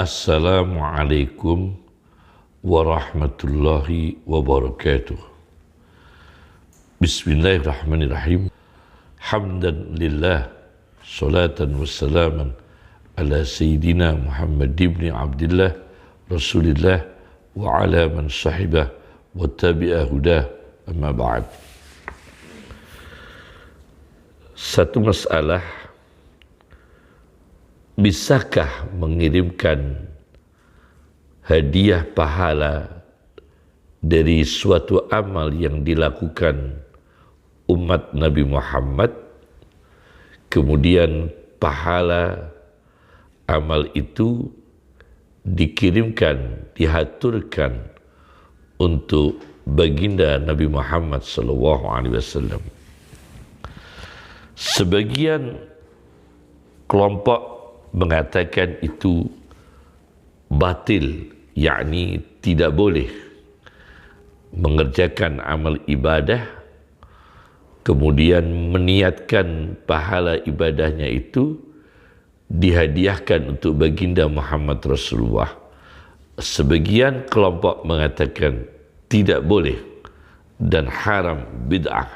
Assalamualaikum warahmatullahi wabarakatuh. Bismillahirrahmanirrahim. Hamdan lillah, salatan wassalaman ala Sayyidina Muhammad ibn Abdillah, Rasulillah, wa ala man sahibah wa tabi'ah hudah, amma ba'd. Satu masalah, bisakah mengirimkan hadiah pahala dari suatu amal yang dilakukan umat Nabi Muhammad, kemudian pahala amal itu dikirimkan, dihaturkan untuk baginda Nabi Muhammad SAW. Sebagian kelompok mengatakan itu batil, yakni tidak boleh mengerjakan amal ibadah kemudian meniatkan pahala ibadahnya itu dihadiahkan untuk baginda Muhammad Rasulullah. Sebagian kelompok mengatakan tidak boleh dan haram, bid'ah.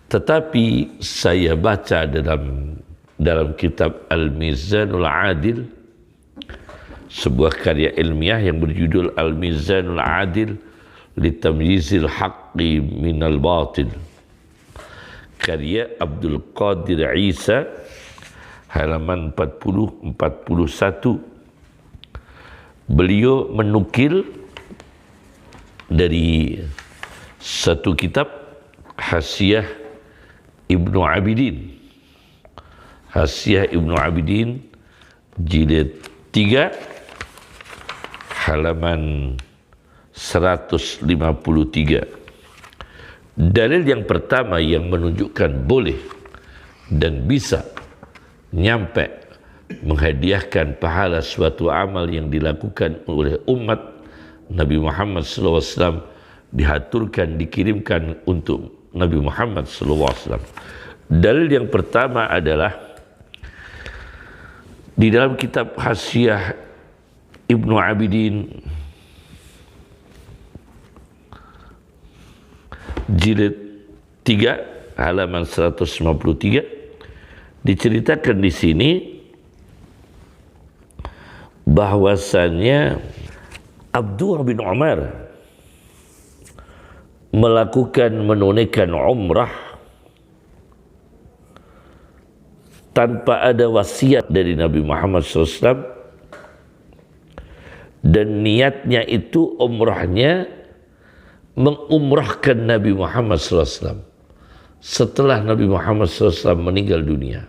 Tetapi saya baca dalam kitab Al-Mizanul Adil, sebuah karya ilmiah yang berjudul Al-Mizanul Adil li Tamyizil Haqqi minal Batil, karya Abdul Qadir Isa, halaman 40-41. Beliau menukil dari satu kitab Hasyiah Ibnu Abidin, Hasyiah Ibnu Abidin jilid 3 halaman 153. Dalil yang pertama yang menunjukkan boleh dan bisa nyampe menghadiahkan pahala suatu amal yang dilakukan oleh umat Nabi Muhammad SAW, dihaturkan, dikirimkan untuk Nabi Muhammad SAW. Dalil yang pertama adalah di dalam kitab Hasyiah Ibnu Abidin jilid 3 halaman 153 diceritakan di sini bahwasannya Abdullah bin Umar menunaikan umrah tanpa ada wasiat dari Nabi Muhammad SAW, dan niatnya itu umrahnya mengumrahkan Nabi Muhammad SAW setelah Nabi Muhammad SAW meninggal dunia.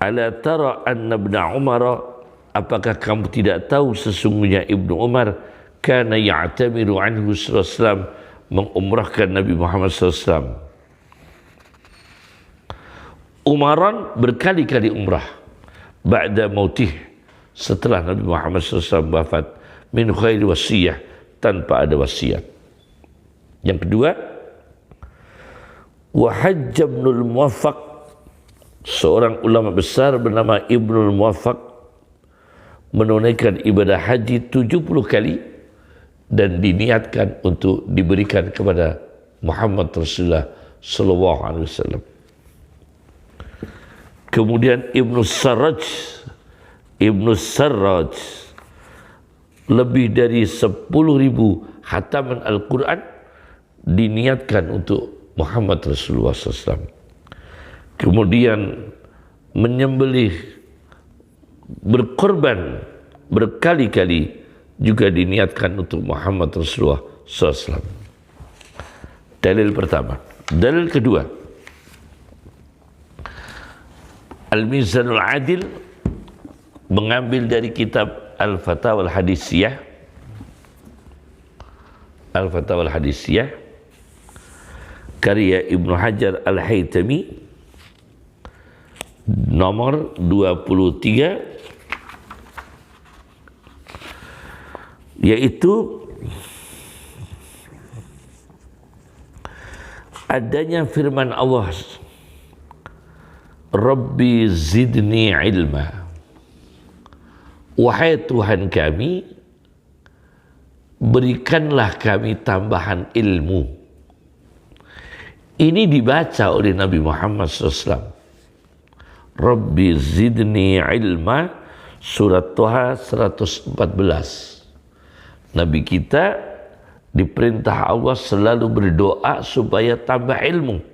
Ala tara anna ibn Umar, apakah kamu tidak tahu sesungguhnya Ibnu Umar kana ya'tamiru anhu SAW, mengumrahkan Nabi Muhammad SAW. Umaran berkali-kali umrah ba'da mautih, setelah Nabi Muhammad SAW wafat, min khairi wasiyah, tanpa ada wasiat. Yang kedua, wa hajja Ibnul Muwaffaq, seorang ulama besar bernama Ibnul Muwaffaq menunaikan ibadah haji 70 kali dan diniatkan untuk diberikan kepada Muhammad Rasulullah SAW. Kemudian Ibnu Sarraj lebih dari 10.000 khataman Al-Quran diniatkan untuk Muhammad Rasulullah SAW. Kemudian menyembelih, berkorban berkali-kali juga diniatkan untuk Muhammad Rasulullah SAW. Dalil pertama. Dalil kedua, Al-Mizanul Adil mengambil dari kitab Al-Fatawa Al-Hadisiyah, Al-Fatawa Al-Hadisiyah karya Ibnu Hajar Al-Haytami, nomor 23, yaitu adanya firman Allah Rabbi zidni ilma. Wahai Tuhan kami, berikanlah kami tambahan ilmu. Ini dibaca oleh Nabi Muhammad SAW. Rabbi zidni ilma, surat Toha 114. Nabi kita diperintah Allah selalu berdoa supaya tambah ilmu.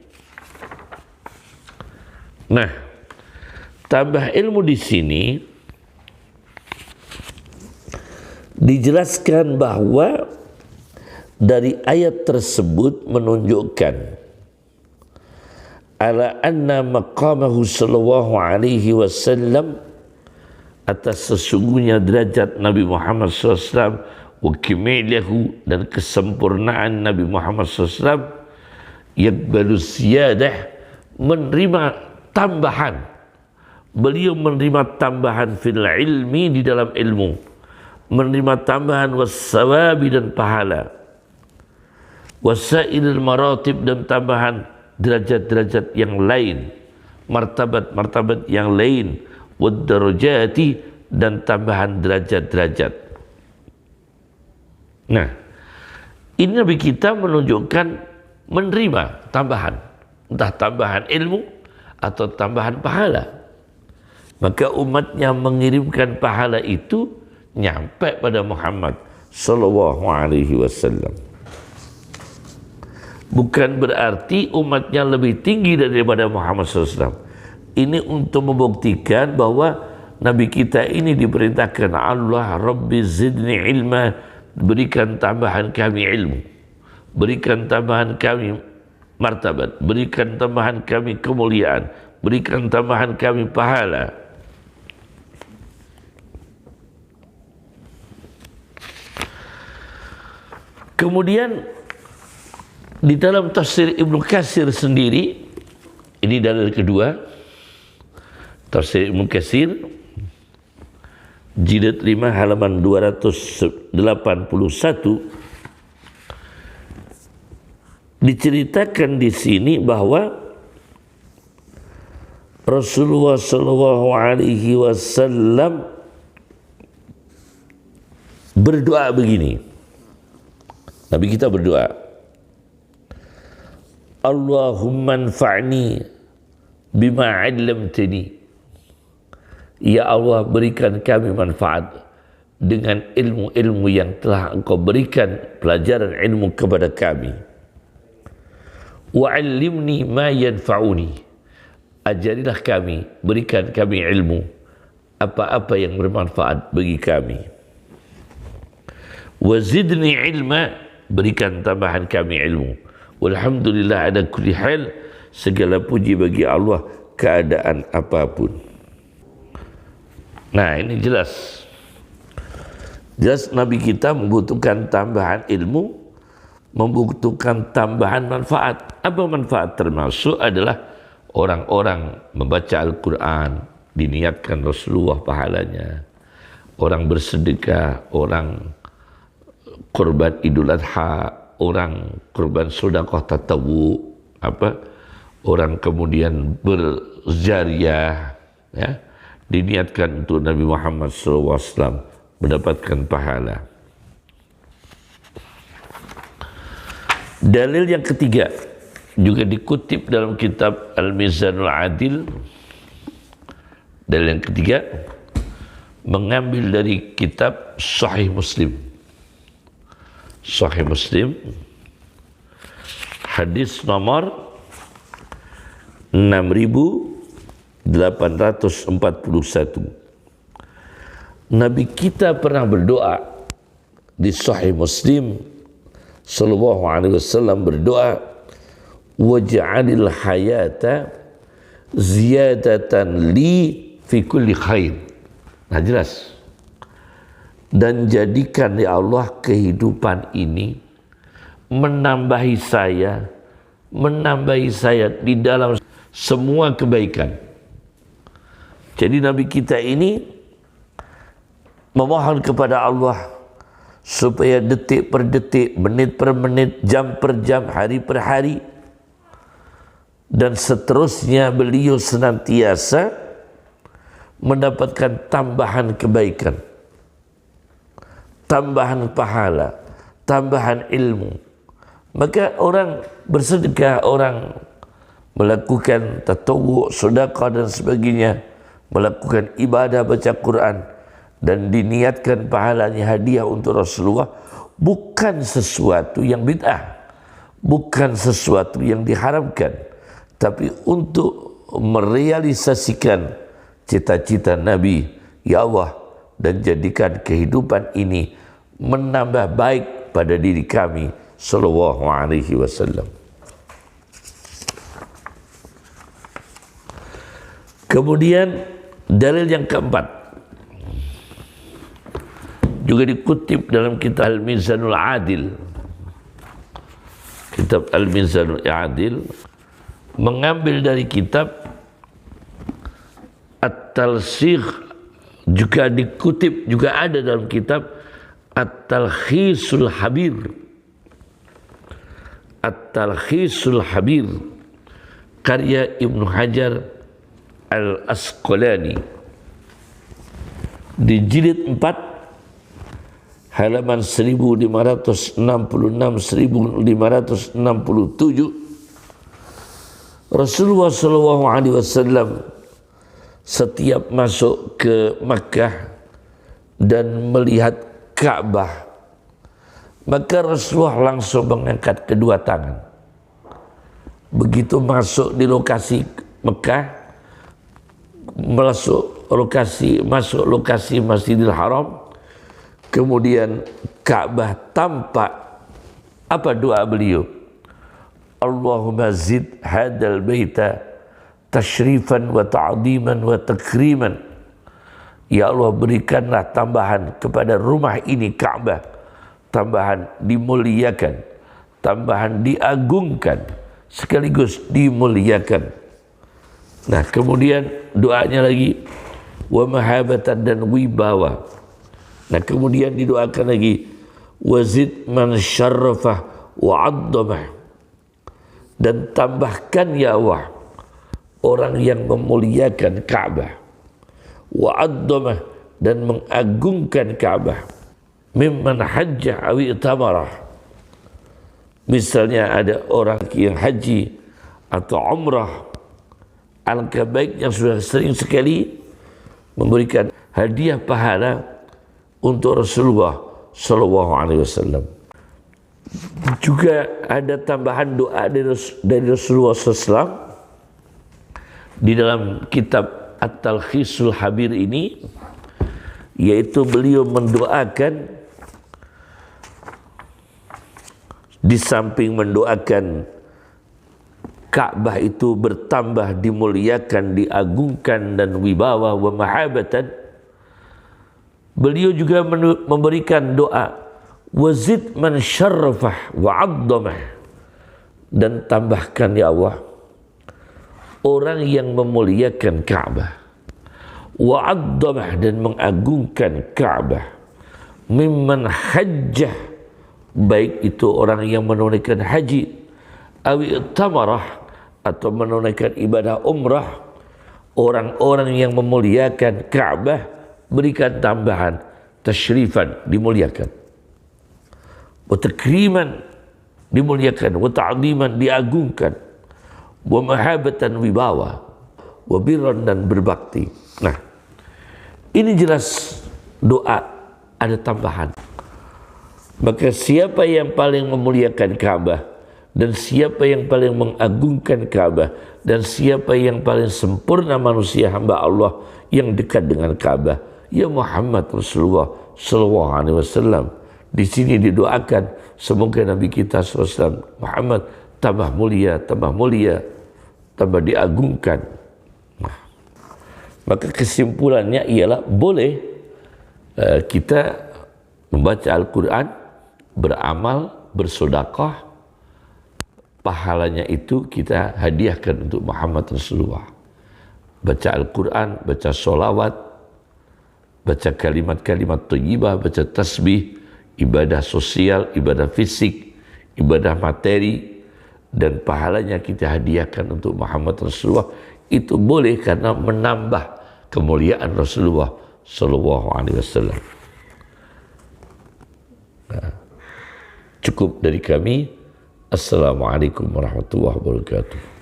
Nah, tambah ilmu di sini dijelaskan bahwa dari ayat tersebut menunjukkan ala anna maqamahu sallallahu alaihi wasallam, atas sesungguhnya derajat Nabi Muhammad SAW, wa kimilahu, dan kesempurnaan Nabi Muhammad SAW, yakbalu siyadah, menerima tambahan. Beliau menerima tambahan fil ilmi, di dalam ilmu, menerima tambahan wassawabi, dan pahala, wasailil maratib, dan tambahan derajat-derajat yang lain, martabat-martabat yang lain, wadarajati, dan tambahan derajat-derajat. Nah, ini Nabi kita menunjukkan menerima tambahan, entah tambahan ilmu atau tambahan pahala. Maka umatnya mengirimkan pahala itu nyampe pada Muhammad sallallahu alaihi wasallam. Bukan berarti umatnya lebih tinggi daripada Muhammad SAW. Ini untuk membuktikan bahwa Nabi kita ini diperintahkan Allah, Rabbi zidni ilma, berikan tambahan kami ilmu, berikan tambahan kami martabat, berikan tambahan kami kemuliaan, berikan tambahan kami pahala. Kemudian di dalam tafsir Ibnu Katsir sendiri, ini dalil kedua, tafsir Ibnu Katsir jilid 5 halaman 281, diceritakan di sini bahwa Rasulullah sallallahu alaihi wasallam berdoa begini. Nabi kita berdoa, Allahumma anfa'ni bima 'allamtani. Ya Allah, berikan kami manfaat dengan ilmu-ilmu yang telah Engkau berikan pelajaran ilmu kepada kami. Wa 'allimni ma yanfa'uni. Ajarilah kami, berikan kami ilmu apa-apa yang bermanfaat bagi kami. Wa zidni ilma, berikan tambahan kami ilmu. Walhamdulillah ala kulli hal, segala puji bagi Allah keadaan apapun. Nah, ini jelas Nabi kita membutuhkan tambahan ilmu, membutuhkan tambahan manfaat. Apa manfaat? Termasuk adalah orang-orang membaca Al-Quran, diniatkan Rasulullah pahalanya, orang bersedekah, orang korban Idul Adha, orang korban sedekah tatawu, orang kemudian berzariah, ya, diniatkan untuk Nabi Muhammad SAW mendapatkan pahala. Dalil yang ketiga juga dikutip dalam kitab Al-Mizanul Adil. Dalil yang ketiga mengambil dari kitab Sahih Muslim. Sahih Muslim, hadis nomor 6841. Nabi kita pernah berdoa di Sahih Muslim, sallallahu alaihi wasallam berdoa, waj'alil hayata ziyadatan li fi kulli khair. Nah, jelas. Dan jadikan ya Allah kehidupan ini menambahi saya di dalam semua kebaikan. Jadi Nabi kita ini memohon kepada Allah supaya detik per detik, menit per menit, jam per jam, hari per hari dan seterusnya beliau senantiasa mendapatkan tambahan kebaikan, tambahan pahala, tambahan ilmu. Maka orang bersedekah, orang melakukan tatawwu', sedekah dan sebagainya, melakukan ibadah baca Quran dan diniatkan pahalanya hadiah untuk Rasulullah, bukan sesuatu yang bid'ah, bukan sesuatu yang diharamkan, tapi untuk merealisasikan cita-cita Nabi, ya Allah, dan jadikan kehidupan ini menambah baik pada diri kami sallallahu alaihi wasallam. Kemudian dalil yang keempat juga dikutip dalam kitab Al-Mizanul Adil. Kitab Al-Mizanul Adil mengambil dari kitab At-Talsikh, juga dikutip, juga ada dalam kitab At-Talkhisul Habir. At-Talkhisul Habir karya Ibnu Hajar Al-Asqalani di jilid 4 halaman 1566-1567, Rasulullah SAW setiap masuk ke Makkah dan melihat Ka'bah, maka Rasulullah langsung mengangkat kedua tangan. Begitu masuk di lokasi Mekah, masuk lokasi Masjidil Haram, kemudian Ka'bah tampak, apa doa beliau? Allahumma zid hadal baita tashrifan wa ta'ziman wa takriman. Ya Allah, berikanlah tambahan kepada rumah ini Ka'bah, tambahan dimuliakan, tambahan diagungkan, sekaligus dimuliakan. Nah, kemudian doanya lagi wa mahabatan dan wibawa. Nah, kemudian didoakan lagi wazid man syarrafah wa 'addamah, dan tambahkan ya Allah orang yang memuliakan Ka'bah, wa 'addamah, dan mengagungkan Ka'bah, mimman hajjah awi tamarah. Misalnya ada orang yang haji atau umrah, alangkah baiknya sudah sering sekali memberikan hadiah pahala untuk Rasulullah sallallahu alaihi wasallam. Juga ada tambahan doa dari Rasulullah SAW di dalam kitab At-Talkhisul Habir ini, yaitu beliau mendoakan, di samping mendoakan Ka'bah itu bertambah dimuliakan, diagungkan dan wibawa wa mahabatan, beliau juga memberikan doa wazid man syarrafah wa 'addamah, dan tambahkan ya Allah orang yang memuliakan Ka'bah, wa 'addamah, dan mengagungkan Ka'bah, mimman hajjah, baik itu orang yang menunaikan haji, awi tamarah, atau menunaikan ibadah umrah, orang-orang yang memuliakan Ka'bah, berikan tambahan tashrifan, dimuliakan, wa takriman, dimuliakan, wa ta'ziman, diagungkan, wa mahabatan, wibawa, wa birran, dan berbakti. Nah, ini jelas doa ada tambahan. Maka siapa yang paling memuliakan Ka'bah, dan siapa yang paling mengagungkan Ka'bah, dan siapa yang paling sempurna manusia hamba Allah yang dekat dengan Ka'bah, ya Muhammad Rasulullah sallallahu alaihi wasallam. Di sini didoakan semoga Nabi kita SAW Muhammad tambah mulia, tambah diagungkan. Nah, maka kesimpulannya ialah boleh kita membaca Al-Quran, beramal, bersedekah, pahalanya itu kita hadiahkan untuk Muhammad Rasulullah. Baca Al-Quran, baca sholawat, baca kalimat-kalimat thayyibah, baca tasbih, ibadah sosial, ibadah fisik, ibadah materi, dan pahalanya kita hadiahkan untuk Muhammad Rasulullah, itu boleh karena menambah kemuliaan Rasulullah Sallallahu Alaihi Wasallam. Cukup dari kami. Assalamualaikum warahmatullahi wabarakatuh.